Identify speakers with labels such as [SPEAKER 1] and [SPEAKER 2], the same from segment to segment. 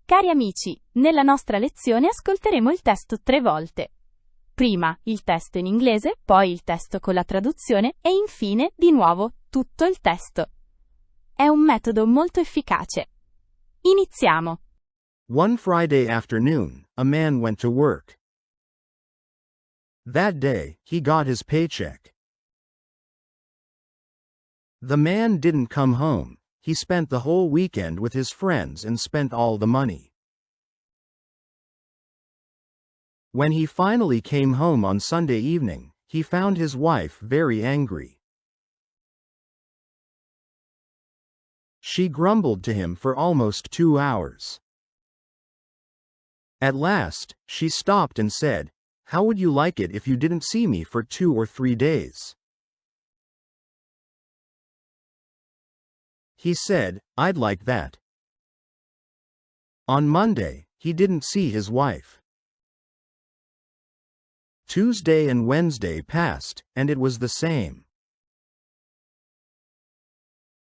[SPEAKER 1] Cari amici, nella nostra lezione ascolteremo il testo 3 volte. Prima il testo in inglese, poi il testo con la traduzione e infine, di nuovo, tutto il testo. È un metodo molto efficace. Iniziamo.
[SPEAKER 2] One Friday afternoon, a man went to work. That day, he got his paycheck. The man didn't come home. He spent the whole weekend with his friends and spent all the money. When he finally came home on Sunday evening, he found his wife very angry. She grumbled to him for almost 2 hours. At last, she stopped and said, "How would you like it if you didn't see me for 2 or 3 days?" He said, "I'd like that." On Monday, he didn't see his wife. Tuesday and Wednesday passed, and it was the same.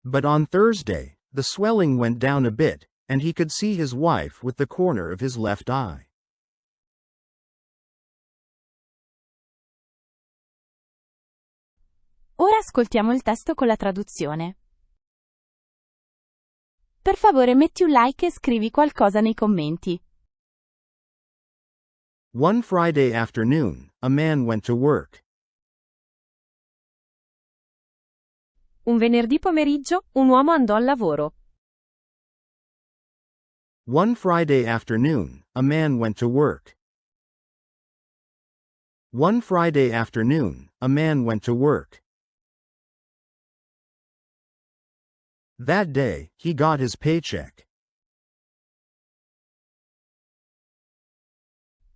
[SPEAKER 2] But on Thursday, the swelling went down a bit, and he could see his wife with the corner of his left eye.
[SPEAKER 1] Ora ascoltiamo il testo con la traduzione. Per favore metti un like e scrivi qualcosa nei commenti.
[SPEAKER 2] One Friday afternoon, a man went to work.
[SPEAKER 3] Un venerdì pomeriggio, un uomo andò al lavoro.
[SPEAKER 2] One Friday afternoon, a man went to work. One Friday afternoon, a man went to work. That day, he got his paycheck.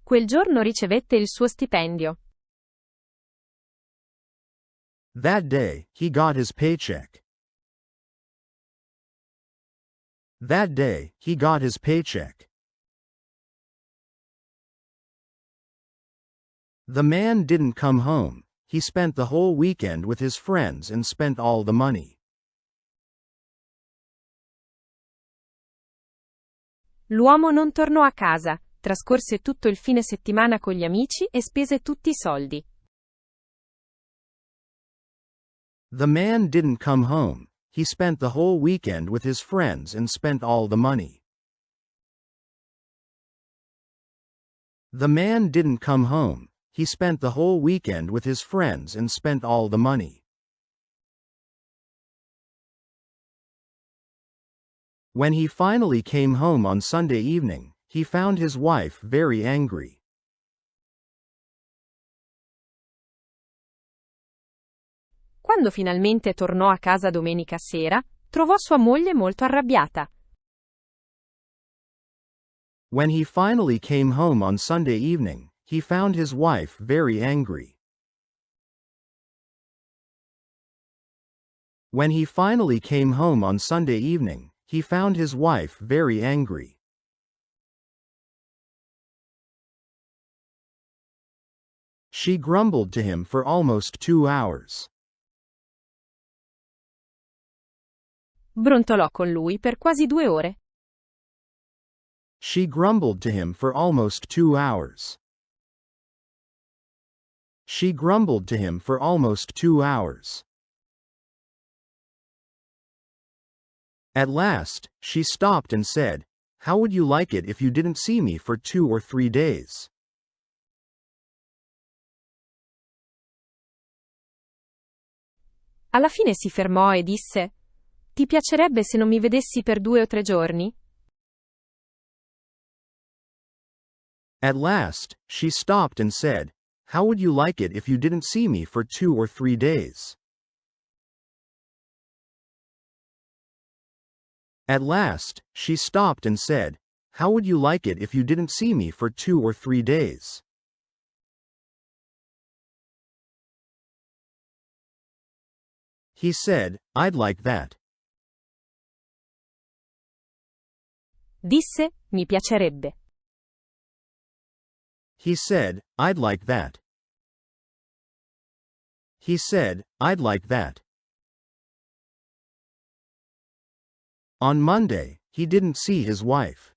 [SPEAKER 3] Quel giorno ricevette il suo stipendio.
[SPEAKER 2] That day, he got his paycheck. That day, he got his paycheck. The man didn't come home. He spent the whole weekend with his friends and spent all the money.
[SPEAKER 3] L'uomo non tornò a casa, trascorse tutto il fine settimana con gli amici e spese tutti i soldi.
[SPEAKER 2] The man didn't come home. He spent the whole weekend with his friends and spent all the money. The man didn't come home. He spent the whole weekend with his friends and spent all the money. When he finally came home on Sunday evening, he found his wife very angry.
[SPEAKER 3] Quando finalmente tornò a casa domenica sera, trovò sua moglie molto arrabbiata.
[SPEAKER 2] When he finally came home on Sunday evening, he found his wife very angry. When he finally came home on Sunday evening, he found his wife very angry. She grumbled to him for almost 2 hours.
[SPEAKER 3] Brontolò con lui per quasi 2 ore.
[SPEAKER 2] She grumbled to him for almost 2 hours. She grumbled to him for almost 2 hours. At last, she stopped and said, "How would you like it if you didn't see me for 2 or 3 days?"
[SPEAKER 3] Alla fine si fermò e disse: "Ti piacerebbe se non mi vedessi per 2 o 3 giorni?"
[SPEAKER 2] At last, she stopped and said, "How would you like it if you didn't see me for 2 or 3 days?" At last, she stopped and said, "How would you like it if you didn't see me for 2 or 3 days?" He said, "I'd like that."
[SPEAKER 3] Disse: "Mi piacerebbe."
[SPEAKER 2] He said, "I'd like that." He said, "I'd like that." On Monday, he didn't see his wife.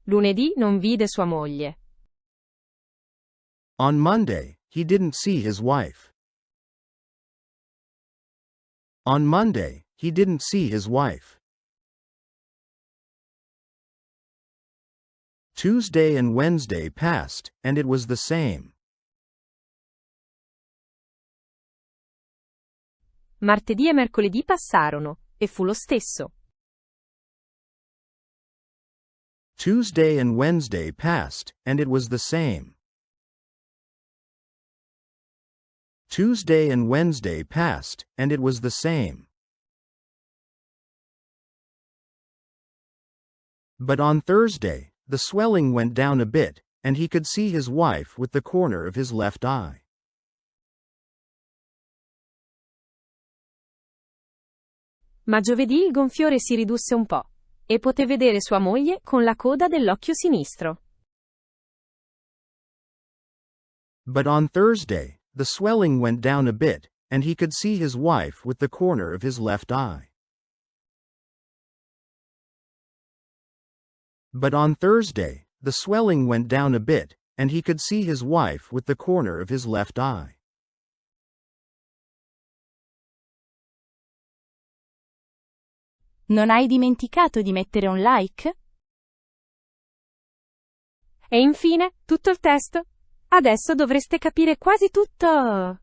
[SPEAKER 3] Lunedì non vide sua moglie.
[SPEAKER 2] On Monday, he didn't see his wife. On Monday, he didn't see his wife. Tuesday and Wednesday passed, and it was the same.
[SPEAKER 3] Martedì e mercoledì passarono, e fu lo stesso.
[SPEAKER 2] Tuesday and Wednesday passed, and it was the same. Tuesday and Wednesday passed, and it was the same. But on Thursday, the swelling went down a bit, and he could see his wife with the corner of his left eye.
[SPEAKER 3] Ma giovedì il gonfiore si ridusse un po', e poté vedere sua moglie con la coda dell'occhio sinistro.
[SPEAKER 2] But on Thursday, the swelling went down a bit, and he could see his wife with the corner of his left eye. But on Thursday, the swelling went down a bit, and he could see his wife with the corner of his left eye.
[SPEAKER 1] Non hai dimenticato di mettere un like?
[SPEAKER 3] E infine, tutto il testo? Adesso dovreste capire quasi tutto!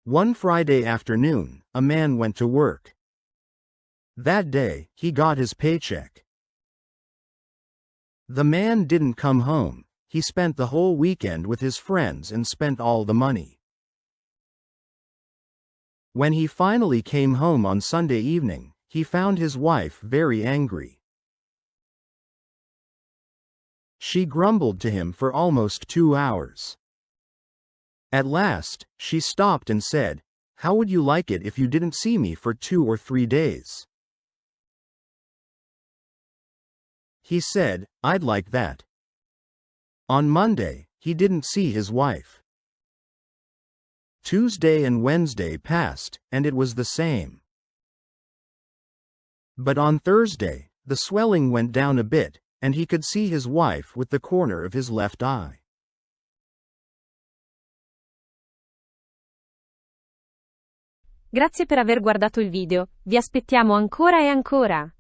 [SPEAKER 2] One Friday afternoon, a man went to work. That day, he got his paycheck. The man didn't come home. He spent the whole weekend with his friends and spent all the money. When he finally came home on Sunday evening, he found his wife very angry. She grumbled to him for almost 2 hours. At last, she stopped and said, "How would you like it if you didn't see me for 2 or 3 days?" He said, "I'd like that." On Monday, he didn't see his wife. Tuesday and Wednesday passed, and it was the same. But on Thursday, the swelling went down a bit, and he could see his wife with the corner of his left eye.
[SPEAKER 3] Grazie per aver guardato il video, vi aspettiamo ancora e ancora!